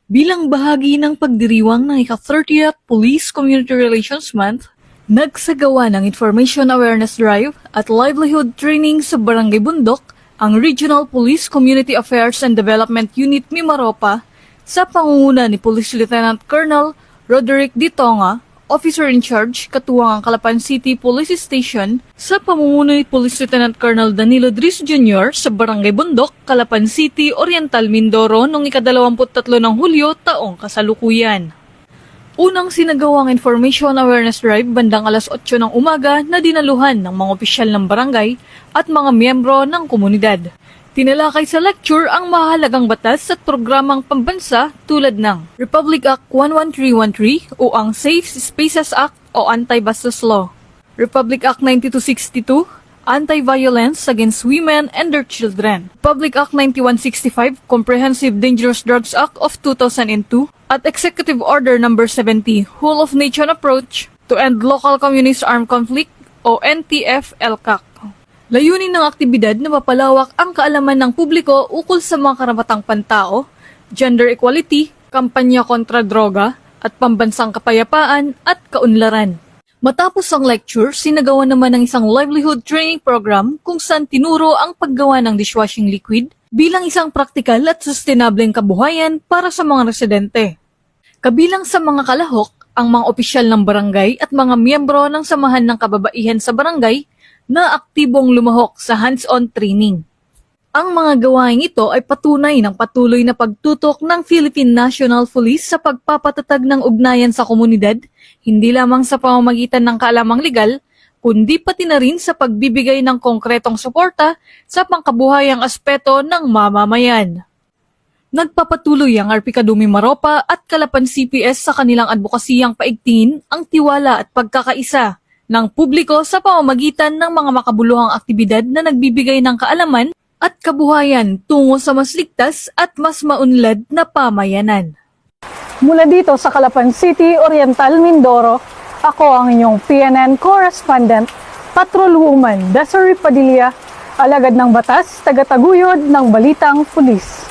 Bilang bahagi ng pagdiriwang ng ika-30th Police Community Relations Month, nagsagawa ng Information Awareness Drive at Livelihood Training sa Barangay Bundok ang Regional Police Community Affairs and Development Unit Mimaropa sa pangunguna ni Police Lieutenant Colonel Roderick D. Tonga, Officer in Charge, Katuwang ang Calapan City Police Station, sa pamumuno ni Police Lieutenant Colonel Danilo Dris Jr. sa Barangay Bundok, Calapan City, Oriental, Mindoro noong ika-23 ng Hulyo taong kasalukuyan. Unang sinagawang Information Awareness Drive bandang alas 8 ng umaga na dinaluhan ng mga opisyal ng barangay at mga miyembro ng komunidad. Tinalakay sa lecture ang mahalagang batas at programang pambansa tulad ng Republic Act 11313 o ang Safe Spaces Act o Anti-Bastos Law, Republic Act 9262, Anti-Violence Against Women and Their Children, Republic Act 9165, Comprehensive Dangerous Drugs Act of 2002, at Executive Order No. 70, Whole of Nation Approach to End Local Communist Armed Conflict o NTF-LCAC. Layunin ng aktibidad na mapalawak ang kaalaman ng publiko ukol sa mga karapatang pantao, gender equality, kampanya kontra droga, at pambansang kapayapaan at kaunlaran. Matapos ang lecture, sinagawa naman ng isang livelihood training program kung saan tinuro ang paggawa ng dishwashing liquid bilang isang praktikal at sustainableng kabuhayan para sa mga residente. Kabilang sa mga kalahok, ang mga opisyal ng barangay at mga miyembro ng samahan ng kababaihan sa barangay na aktibong lumahok sa hands-on training. Ang mga gawain ito ay patunay ng patuloy na pagtutok ng Philippine National Police sa pagpapatatag ng ugnayan sa komunidad, hindi lamang sa pamamagitan ng kaalamang legal, kundi pati na rin sa pagbibigay ng konkretong suporta sa pangkabuhayang aspeto ng mamamayan. Nagpapatuloy ang RP Kadumi Maropa at Calapan CPS sa kanilang advokasiyang paigtingin ang tiwala at pagkakaisa ng publiko sa pamamagitan ng mga makabuluhang aktibidad na nagbibigay ng kaalaman at kabuhayan tungo sa mas ligtas at mas maunlad na pamayanan. Mula dito sa Calapan City, Oriental, Mindoro, ako ang inyong PNN correspondent, Patrolwoman Desiree Padilla, alagad ng batas, tagataguyod ng Balitang Pulis.